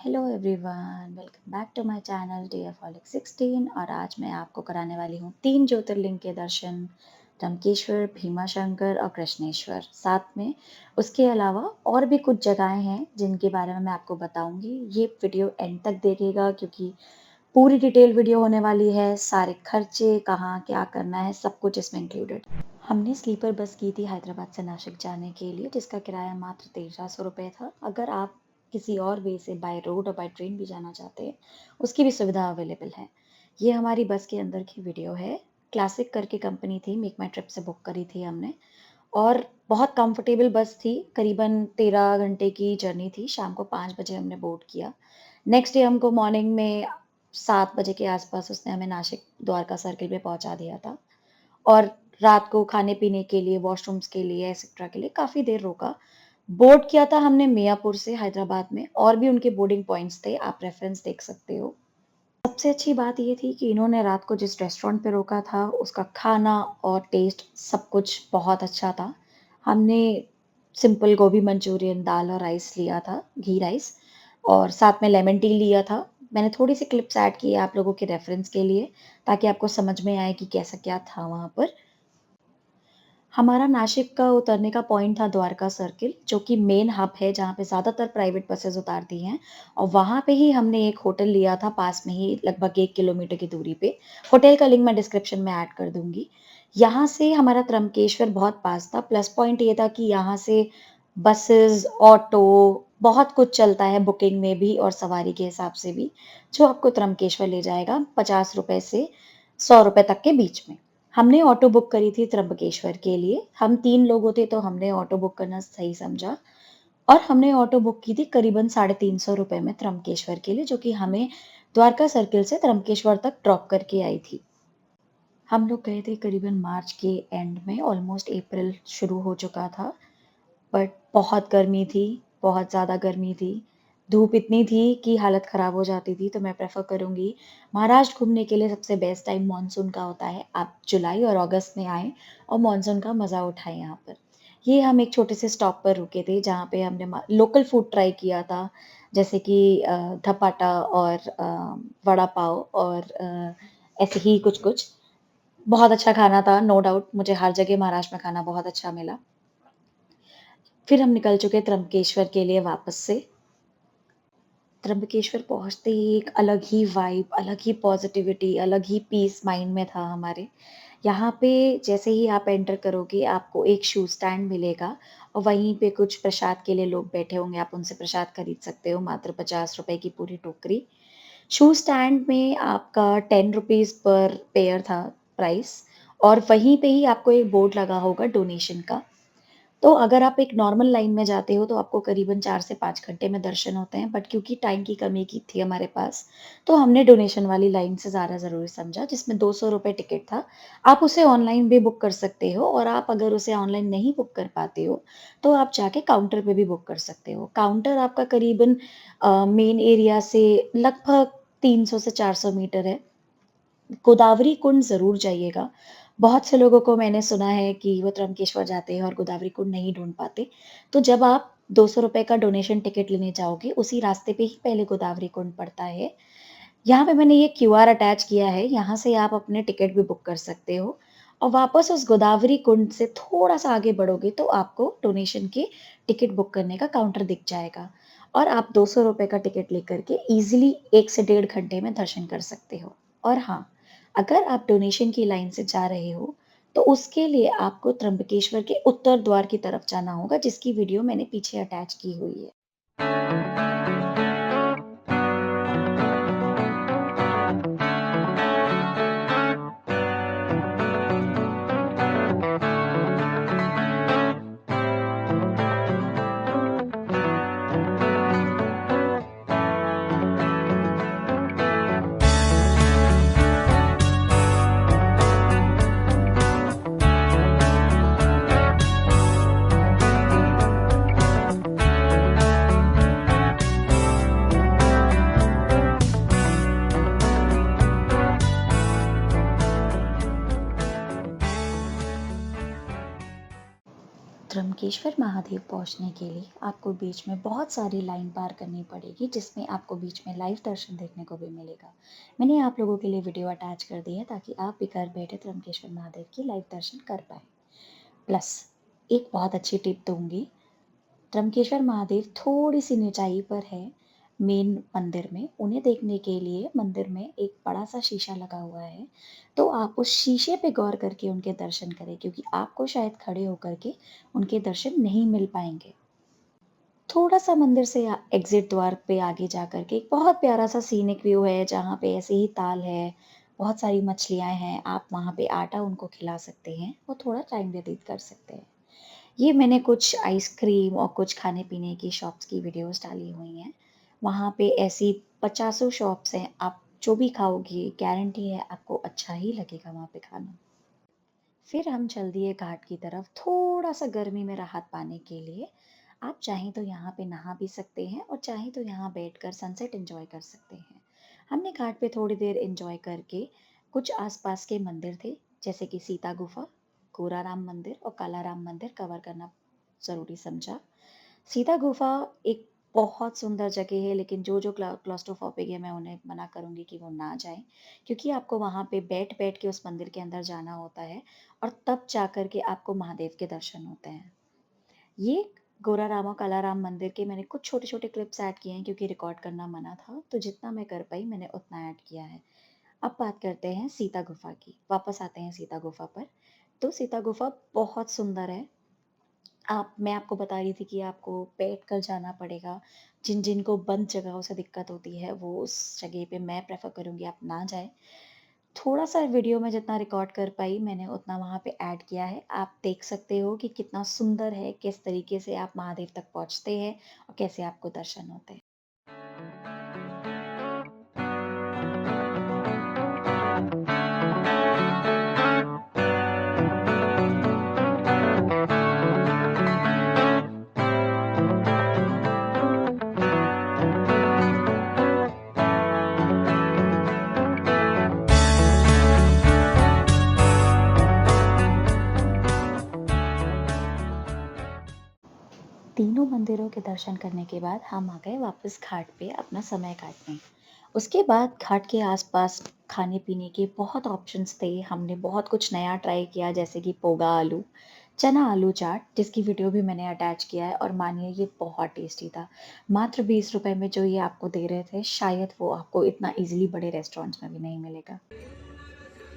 Hello everyone, welcome back to my channel डीएफॉलिक 16। और आज मैं आपको कराने वाली हूँ 3 ज्योतिर्लिंग के दर्शन, त्र्यंबकेश्वर, भीमाशंकर और कृष्णेश्वर। साथ में उसके अलावा और भी कुछ जगहें हैं जिनके बारे में मैं आपको बताऊंगी। ये वीडियो एंड तक देखिएगा क्योंकि पूरी डिटेल वीडियो होने वाली है। सारे खर्चे, कहाँ क्या करना है, सब कुछ इसमें इंक्लूडेड। हमने स्लीपर बस की थी हैदराबाद से नासिक जाने के लिए, जिसका किराया मात्र 1300 रुपये था। अगर आप किसी और वे से बाय रोड और बाय ट्रेन भी जाना चाहते हैं, उसकी भी सुविधा अवेलेबल है। ये हमारी बस के अंदर की वीडियो है। क्लासिक करके कंपनी थी, मेक माई ट्रिप से बुक करी थी हमने। और बहुत कंफर्टेबल बस थी। करीबन 13 घंटे की जर्नी थी। शाम को 5 बजे हमने बोर्ड किया। नेक्स्ट डे हमको मॉर्निंग में 7 बजे के आसपास उसने हमें नासिक द्वारका सर्किल पे पहुंचा दिया था। और रात को खाने पीने के लिए, वॉशरूम्स के लिए, एक्सेट्रा के लिए काफ़ी देर रोका। बोर्ड किया था हमने मियाँपुर से हैदराबाद में। और भी उनके बोर्डिंग पॉइंट्स थे, आप रेफ़रेंस देख सकते हो। सबसे अच्छी बात ये थी कि इन्होंने रात को जिस रेस्टोरेंट पे रोका था, उसका खाना और टेस्ट सब कुछ बहुत अच्छा था। हमने सिंपल गोभी मंचूरियन, दाल और राइस लिया था, घी राइस, और साथ में लेमन टी लिया था। मैंने थोड़ी-सी क्लिप्स ऐड की है आप लोगों के रेफ़रेंस के लिए, ताकि आपको समझ में आए कि कैसा क्या था वहाँ पर। हमारा नासिक का उतरने का पॉइंट था द्वारका सर्किल, जो कि मेन हब है जहाँ पे ज़्यादातर प्राइवेट बसेस उतारती हैं। और वहाँ पे ही हमने एक होटल लिया था, पास में ही, लगभग 1 किलोमीटर की दूरी पे। होटल का लिंक मैं डिस्क्रिप्शन में ऐड कर दूँगी। यहाँ से हमारा त्र्यंबकेश्वर बहुत पास था। प्लस पॉइंट ये था कि यहाँ से बसेस, ऑटो, बहुत कुछ चलता है बुकिंग में भी और सवारी के हिसाब से भी, जो आपको त्र्यंबकेश्वर ले जाएगा ₹50 से ₹100 तक के बीच में। हमने ऑटो बुक करी थी त्र्यंबकेश्वर के लिए। हम 3 लोग थे, तो हमने ऑटो बुक करना सही समझा। और हमने ऑटो बुक की थी करीबन ₹350 में त्र्यंबकेश्वर के लिए, जो कि हमें द्वारका सर्किल से त्र्यंबकेश्वर तक ड्रॉप करके आई थी। हम लोग गए थे करीबन मार्च के एंड में, ऑलमोस्ट अप्रैल शुरू हो चुका था। बट बहुत गर्मी थी, बहुत ज़्यादा गर्मी थी। धूप इतनी थी कि हालत ख़राब हो जाती थी। तो मैं प्रेफ़र करूँगी, महाराष्ट्र घूमने के लिए सबसे बेस्ट टाइम मानसून का होता है। आप जुलाई और अगस्त में आएँ और मानसून का मज़ा उठाएँ यहाँ पर। ये हम एक छोटे से स्टॉप पर रुके थे, जहाँ पे हमने लोकल फूड ट्राई किया था, जैसे कि धपाटा और वड़ा पाव और ऐसे ही कुछ-कुछ। बहुत अच्छा खाना था, नो डाउट। मुझे हर जगह महाराष्ट्र में खाना बहुत अच्छा मिला। फिर हम निकल चुके त्र्यंबकेश्वर के लिए वापस से। त्र्यंबकेश्वर पहुँचते ही एक अलग ही वाइब, अलग ही पॉज़िटिविटी, अलग ही पीस माइंड में था हमारे। यहाँ पे जैसे ही आप एंटर करोगे, आपको एक शू स्टैंड मिलेगा और वहीं पे कुछ प्रसाद के लिए लोग बैठे होंगे, आप उनसे प्रसाद खरीद सकते हो, मात्र ₹50 की पूरी टोकरी। शू स्टैंड में आपका ₹10 पर पेयर था प्राइस। और वहीं पे ही आपको एक बोर्ड लगा होगा डोनेशन का। तो अगर आप एक नॉर्मल लाइन में जाते हो, तो आपको करीबन 4 से 5 घंटे में दर्शन होते हैं। बट क्योंकि टाइम की कमी की थी हमारे पास, तो हमने डोनेशन वाली लाइन से ज़्यादा ज़रूरी समझा, जिसमें ₹200 टिकट था। आप उसे ऑनलाइन भी बुक कर सकते हो, और आप अगर उसे ऑनलाइन नहीं बुक कर पाते हो, तो आप जाके काउंटर पे भी बुक कर सकते हो। काउंटर आपका करीबन मेन एरिया से लगभग 300 से 400 मीटर है। गोदावरी कुंड ज़रूर जाइएगा। बहुत से लोगों को मैंने सुना है कि वो त्र्यंबकेश्वर जाते हैं और गोदावरी कुंड नहीं ढूँढ पाते। तो जब आप ₹200 का डोनेशन टिकट लेने जाओगे, उसी रास्ते पे ही पहले गोदावरी कुंड पड़ता है। यहाँ पे मैंने ये क्यूआर अटैच किया है, यहाँ से आप अपने टिकट भी बुक कर सकते हो। और वापस उस गोदावरी कुंड से थोड़ा-सा आगे बढ़ोगे, तो आपको डोनेशन के टिकट बुक करने का काउंटर दिख जाएगा। और आप ₹200 का टिकट लेकर के ईज़िली 1 से डेढ़ घंटे में दर्शन कर सकते हो। और हाँ, अगर आप डोनेशन की लाइन से जा रहे हो, तो उसके लिए आपको त्र्यंबकेश्वर के उत्तर द्वार की तरफ जाना होगा, जिसकी वीडियो मैंने पीछे अटैच की हुई है। त्र्यंबकेश्वर महादेव पहुंचने के लिए आपको बीच में बहुत सारी लाइन पार करनी पड़ेगी, जिसमें आपको बीच में लाइव दर्शन देखने को भी मिलेगा। मैंने आप लोगों के लिए वीडियो अटैच कर दी है ताकि आप भी घर बैठे त्र्यंबकेश्वर महादेव की लाइव दर्शन कर पाए। प्लस एक बहुत अच्छी टिप दूंगी। त्र्यंबकेश्वर महादेव थोड़ी सी ऊंचाई पर है मेन मंदिर में। उन्हें देखने के लिए मंदिर में एक बड़ा सा शीशा लगा हुआ है, तो आप उस शीशे पे गौर करके उनके दर्शन करें, क्योंकि आपको शायद खड़े होकर के उनके दर्शन नहीं मिल पाएंगे। थोड़ा सा मंदिर से एग्जिट द्वार पे आगे जा कर के एक बहुत प्यारा सा सीनिक व्यू है, जहाँ पे ऐसे ही ताल है, बहुत सारी मछलियाँ हैं। आप वहाँ पे आटा उनको खिला सकते हैं और थोड़ा टाइम व्यतीत कर सकते हैं। ये मैंने कुछ आइसक्रीम और कुछ खाने-पीने की शॉप्स की वीडियोज़ डाली हुई हैं। वहाँ पे ऐसी पचासों शॉप्स हैं, आप जो भी खाओगे गारंटी है आपको अच्छा ही लगेगा वहाँ पे खाना। फिर हम चल दिए घाट की तरफ, थोड़ा-सा गर्मी में राहत पाने के लिए। आप चाहें तो यहाँ पे नहा भी सकते हैं और चाहें तो यहाँ बैठकर सनसेट एन्जॉय कर सकते हैं। हमने घाट पे थोड़ी देर एन्जॉय करके कुछ आस-पास के मंदिर थे, जैसे कि सीता गुफा, गोराराम मंदिर और कालाराम मंदिर कवर करना ज़रूरी समझा। सीता गुफा एक बहुत सुंदर जगह है, लेकिन जो क्लॉस्ट्रोफोबिक है मैं उन्हें मना करूँगी कि वो ना जाएँ, क्योंकि आपको वहाँ पे बैठ-बैठ के उस मंदिर के अंदर जाना होता है और तब जाकर के आपको महादेव के दर्शन होते हैं। ये गोराराम और कालाराम मंदिर के मैंने कुछ छोटे-छोटे क्लिप्स ऐड किए हैं, क्योंकि रिकॉर्ड करना मना था, तो जितना मैं कर पाई मैंने उतना ऐड किया है। अब बात करते हैं सीता गुफा की। वापस आते हैं सीता गुफा पर। तो सीता गुफा बहुत सुंदर है। आप मैं आपको बता रही थी कि आपको बैठकर जाना पड़ेगा। जिन-जिन को बंद जगहों से दिक्कत होती है, वो उस जगह पे मैं प्रेफ़र करूँगी आप ना जाएँ। थोड़ा-सा वीडियो में जितना रिकॉर्ड कर पाई मैंने उतना वहाँ पे ऐड किया है। आप देख सकते हो कि कितना सुंदर है, किस तरीके से आप महादेव तक पहुँचते हैं और कैसे आपको दर्शन होते हैं। तीनों मंदिरों के दर्शन करने के बाद हम आ गए वापस घाट पे अपना समय काटने। उसके बाद घाट के आसपास खाने-पीने के बहुत ऑप्शंस थे। हमने बहुत कुछ नया ट्राई किया, जैसे कि पोगा आलू, चना आलू चाट, जिसकी वीडियो भी मैंने अटैच किया है और मानिए ये बहुत टेस्टी था। मात्र ₹20 में जो ये आपको दे रहे थे, शायद वो आपको इतना ईज़िली बड़े रेस्टोरेंट्स में भी नहीं मिलेगा।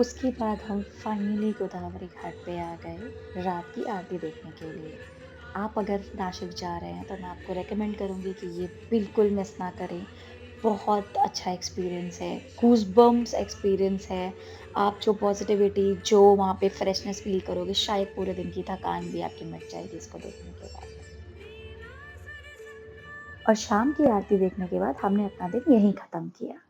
उसके बाद हम फाइनली गोदावरी घाट पे आ गए रात की आरती देखने के लिए। आप अगर नासिक जा रहे हैं तो मैं आपको रेकमेंड करूँगी कि ये बिल्कुल मिस ना करें। बहुत अच्छा एक्सपीरियंस है, गूज़बम्प्स एक्सपीरियंस है। आप जो पॉज़िटिविटी, जो वहाँ पे फ्रेशनेस फ़ील करोगे, शायद पूरे दिन की थकान भी आपकी मिट जाएगी इसको देखने के बाद। और शाम की आरती देखने के बाद हमने अपना दिन यहीं ख़त्म किया।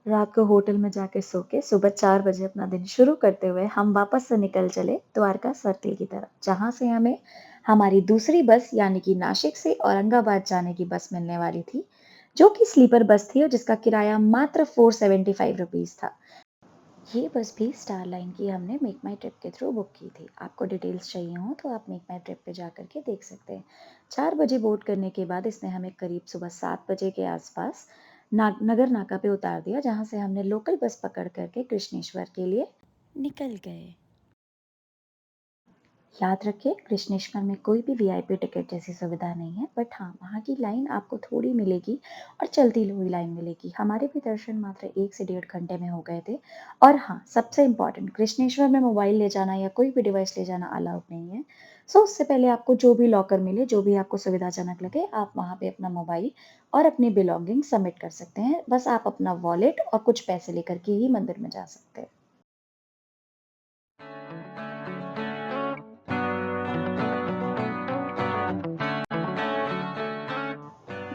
रात को होटल में जाके सो के सुबह 4 बजे अपना दिन शुरू करते हुए हम वापस से निकल चले द्वारका सर्किल की तरफ, जहाँ से हमें हमारी दूसरी बस यानी कि नासिक से औरंगाबाद जाने की बस मिलने वाली थी, जो कि स्लीपर बस थी और जिसका किराया मात्र ₹475 था। ये बस भी स्टार लाइन की हमने मेक माई ट्रिप के थ्रू बुक की थी। आपको डिटेल्स चाहिए हो तो आप मेक माई ट्रिप पे जा कर के देख सकते हैं। 4 बजे बोर्ड करने के बाद इसने हमें करीब सुबह 7 बजे के आसपास नगर नाका पे उतार दिया, जहाँ से हमने लोकल बस पकड़ कर के कृष्णेश्वर के लिए निकल गए। याद रखिए, कृष्णेश्वर में कोई भी वीआईपी टिकट जैसी सुविधा नहीं है, बट हाँ, वहाँ की लाइन आपको थोड़ी मिलेगी और चलती हुई लाइन मिलेगी। हमारे भी दर्शन मात्र 1 से डेढ़ घंटे में हो गए थे। और हाँ, सबसे इम्पोर्टेंट, कृष्णेश्वर में मोबाइल ले जाना या कोई भी डिवाइस ले जाना अलाउड नहीं है। सो उससे पहले आपको जो भी लॉकर मिले, जो भी आपको सुविधाजनक लगे, आप वहाँ पे अपना मोबाइल और अपनी बिलॉन्गिंग सबमिट कर सकते हैं। बस आप अपना वॉलेट और कुछ पैसे लेकर के ही मंदिर में जा सकते हैं।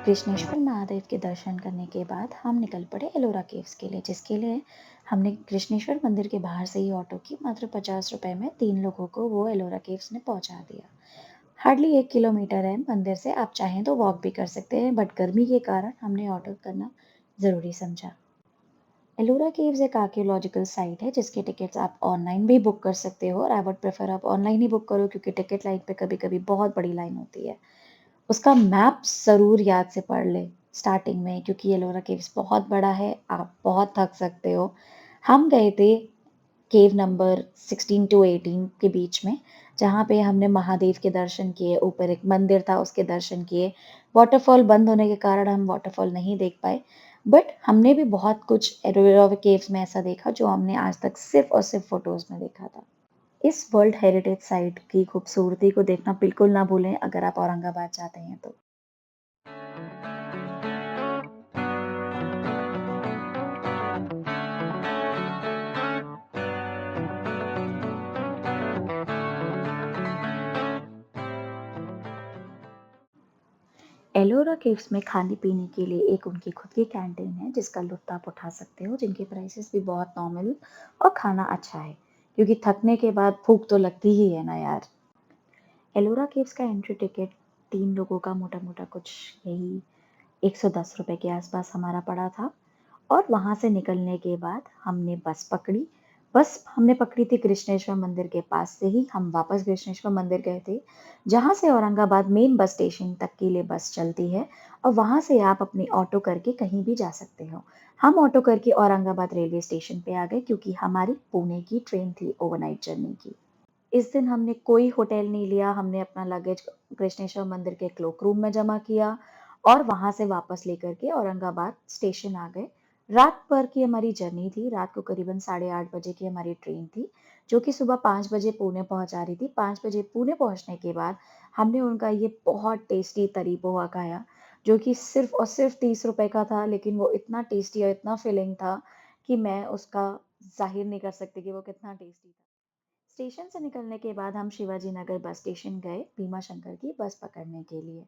कृष्णेश्वर महादेव के दर्शन करने के बाद हम निकल पड़े एलोरा केव्स के लिए, जिसके लिए हमने कृष्णेश्वर मंदिर के बाहर से ही ऑटो की मात्र ₹50 में 3 लोगों को वो एलोरा केव्स ने पहुंचा दिया। हार्डली 1 किलोमीटर है मंदिर से, आप चाहें तो वॉक भी कर सकते हैं, बट गर्मी के कारण हमने ऑटो करना ज़रूरी समझा। एलोरा केव्स एक आर्कियोलॉजिकल साइट है जिसके टिकट्स आप ऑनलाइन भी बुक कर सकते हो, और आई वुड प्रेफर आप ऑनलाइन ही बुक करो क्योंकि टिकट लाइन पे कभी-कभी बहुत बड़ी लाइन होती है। उसका मैप ज़रूर याद से पढ़ लें स्टार्टिंग में, क्योंकि एलोरा केव्स बहुत बड़ा है, आप बहुत थक सकते हो। हम गए थे केव नंबर 16 टू 18 के बीच में, जहाँ पे हमने महादेव के दर्शन किए, ऊपर एक मंदिर था उसके दर्शन किए। वाटरफॉल बंद होने के कारण हम वाटरफॉल नहीं देख पाए, बट हमने भी बहुत कुछ एलोरा केव्स में ऐसा देखा जो हमने आज तक सिर्फ़ और सिर्फ़ फ़ोटोज़ में देखा था। इस वर्ल्ड हेरिटेज साइट की खूबसूरती को देखना बिल्कुल ना भूलें अगर आप औरंगाबाद जाते हैं तो। एलोरा केव्स में खाने-पीने के लिए एक उनकी खुद की कैंटीन है जिसका लुत्फ़ आप उठा सकते हो, जिनके प्राइसेस भी बहुत नॉर्मल और खाना अच्छा है, क्योंकि थकने के बाद भूख तो लगती ही है ना यार। एलोरा केव्स का एंट्री टिकट 3 लोगों का मोटा-मोटा कुछ यही ₹110 के आसपास हमारा पड़ा था, और वहाँ से निकलने के बाद हमने बस पकड़ी। बस हमने पकड़ी थी कृष्णेश्वर मंदिर के पास से ही, हम वापस कृष्णेश्वर मंदिर गए थे, जहाँ से औरंगाबाद मेन बस स्टेशन तक के लिए बस चलती है, और वहाँ से आप अपनी ऑटो करके कहीं भी जा सकते हो। हम ऑटो करके औरंगाबाद रेलवे स्टेशन पे आ गए क्योंकि हमारी पुणे की ट्रेन थी ओवरनाइट जर्नी की। इस दिन हमने कोई होटल नहीं लिया, हमने अपना लगेज कृष्णेश्वर मंदिर के क्लोक रूम में जमा किया और वहाँ से वापस लेकर के औरंगाबाद स्टेशन आ गए। रात भर की हमारी जर्नी थी, रात को करीबन 8:30 बजे की हमारी ट्रेन थी, जो कि सुबह 5 बजे पुणे पहुँचा रही थी। 5 बजे पुणे पहुँचने के बाद हमने उनका ये बहुत टेस्टी तरी पोहा खाया, जो कि सिर्फ़ और सिर्फ़ ₹30 का था, लेकिन वो इतना टेस्टी और इतना फिलिंग था कि मैं उसका ज़ाहिर नहीं कर सकती कि वो कितना टेस्टी था। स्टेशन से निकलने के बाद हम शिवाजी नगर बस स्टेशन गए भीमा शंकर की बस पकड़ने के लिए।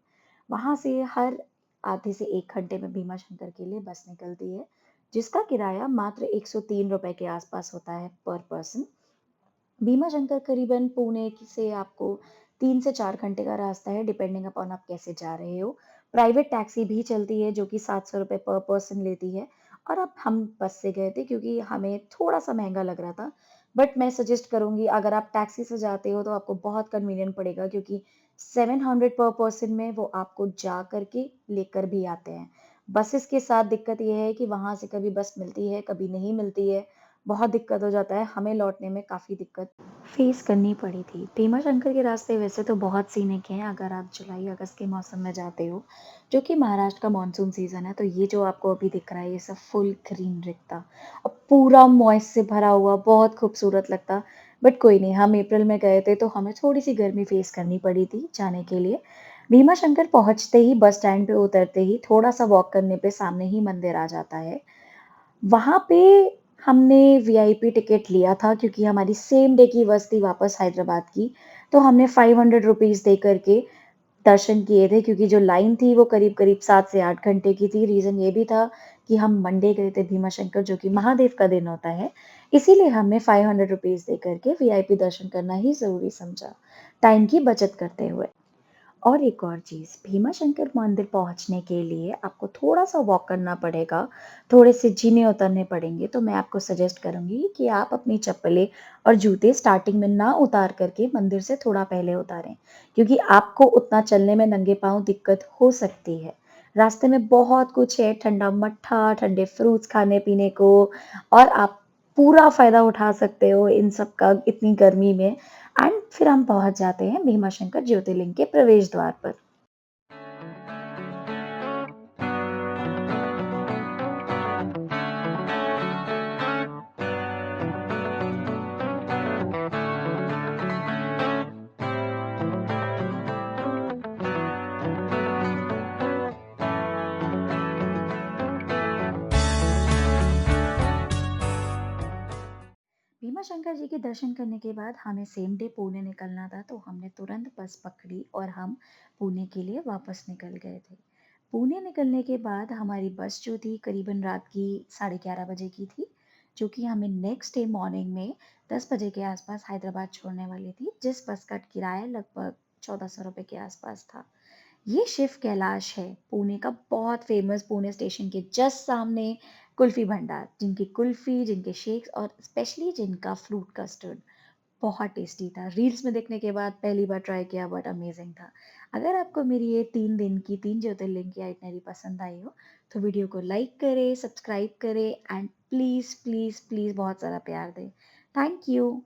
वहाँ से हर आधे से 1 घंटे में भीमा शंकर के लिए बस निकलती है, जिसका किराया मात्र ₹103 के आसपास होता है पर पर्सन। भीमा शंकर करीबन पुणे से आपको 3 से 4 घंटे का रास्ता है, डिपेंडिंग अपॉन आप कैसे जा रहे हो। प्राइवेट टैक्सी भी चलती है जो कि ₹700 पर पर्सन लेती है, और अब हम बस से गए थे क्योंकि हमें थोड़ा-सा महँगा लग रहा था। बट मैं सजेस्ट करूँगी अगर आप टैक्सी से जाते हो तो आपको बहुत कन्वीनिएंट पड़ेगा, क्योंकि 700 पर पर्सन में वो आपको जा कर के लेकर भी आते हैं। बसेस के साथ दिक्कत ये है कि वहाँ से कभी बस मिलती है, कभी नहीं मिलती है। बहुत दिक्कत हो जाता है, हमें लौटने में काफ़ी दिक्कत फेस करनी पड़ी थी। भीमा शंकर के रास्ते वैसे तो बहुत सीनिक हैं अगर आप जुलाई-अगस्त के मौसम में जाते हो, जो कि महाराष्ट्र का मानसून सीज़न है, तो ये जो आपको अभी दिख रहा है, ये सब फुल ग्रीनरी था और पूरा मॉइस्ट से भरा हुआ, बहुत खूबसूरत लगता। बट कोई नहीं, हम अप्रैल में गए थे, तो हमें थोड़ी-सी गर्मी फेस करनी पड़ी थी जाने के लिए। भीमा शंकर पहुँचते ही, बस स्टैंड पे उतरते ही, थोड़ा-सा वॉक करने पे सामने ही मंदिर आ जाता है। वहाँ पे हमने वीआईपी टिकट लिया था क्योंकि हमारी सेम डे की बस थी वापस हैदराबाद की, तो हमने ₹500 दे कर के दर्शन किए थे, क्योंकि जो लाइन थी वो करीब-करीब 7 से 8 घंटे की थी। रीज़न ये भी था कि हम मंडे गए थे भीमा शंकर, जो कि महादेव का दिन होता है, इसीलिए हमने ₹500 दे कर के वीआईपी दर्शन करना ही ज़रूरी समझा, टाइम की बचत करते हुए। और एक और चीज़, भीमाशंकर मंदिर पहुँचने के लिए आपको थोड़ा-सा वॉक करना पड़ेगा, थोड़े से जीने उतरने पड़ेंगे, तो मैं आपको सजेस्ट करूँगी कि आप अपनी चप्पलें और जूते स्टार्टिंग में ना उतार कर के मंदिर से थोड़ा पहले उतारें, क्योंकि आपको उतना चलने में नंगे पाँव दिक्कत हो सकती है। रास्ते में बहुत कुछ है, ठंडा मट्ठा, ठंडे फ्रूट्स खाने-पीने को, और आप पूरा फ़ायदा उठा सकते हो इन सब का इतनी गर्मी में। एंड फिर हम पहुँच जाते हैं भीमाशंकर ज्योतिर्लिंग के प्रवेश द्वार पर। भीमाशंकर जी के दर्शन करने के बाद हमें सेम डे पुणे निकलना था, तो हमने तुरंत बस पकड़ी और हम पुणे के लिए वापस निकल गए थे। पुणे निकलने के बाद हमारी बस जो थी करीबन रात की 11:30 बजे की थी, जो कि हमें नेक्स्ट डे मॉर्निंग में 10 बजे के आसपास हैदराबाद छोड़ने वाली थी, जिस बस का किराया लगभग ₹1400 के आसपास था। ये शिव कैलाश है, पुणे का बहुत फेमस, पुणे स्टेशन के जस्ट सामने कुल्फ़ी भंडार, जिनकी कुल्फ़ी, जिनके शेक्स और स्पेशली जिनका फ्रूट कस्टर्ड बहुत टेस्टी था। रील्स में देखने के बाद पहली बार ट्राई किया, बट अमेज़िंग था। अगर आपको मेरी ये 3 दिन की 3 ज्योतिर्लिंग की आइटनरी पसंद आई हो, तो वीडियो को लाइक करें, सब्सक्राइब करें एंड प्लीज़, प्लीज़, प्लीज़ बहुत सारा प्यार दें। Thank you.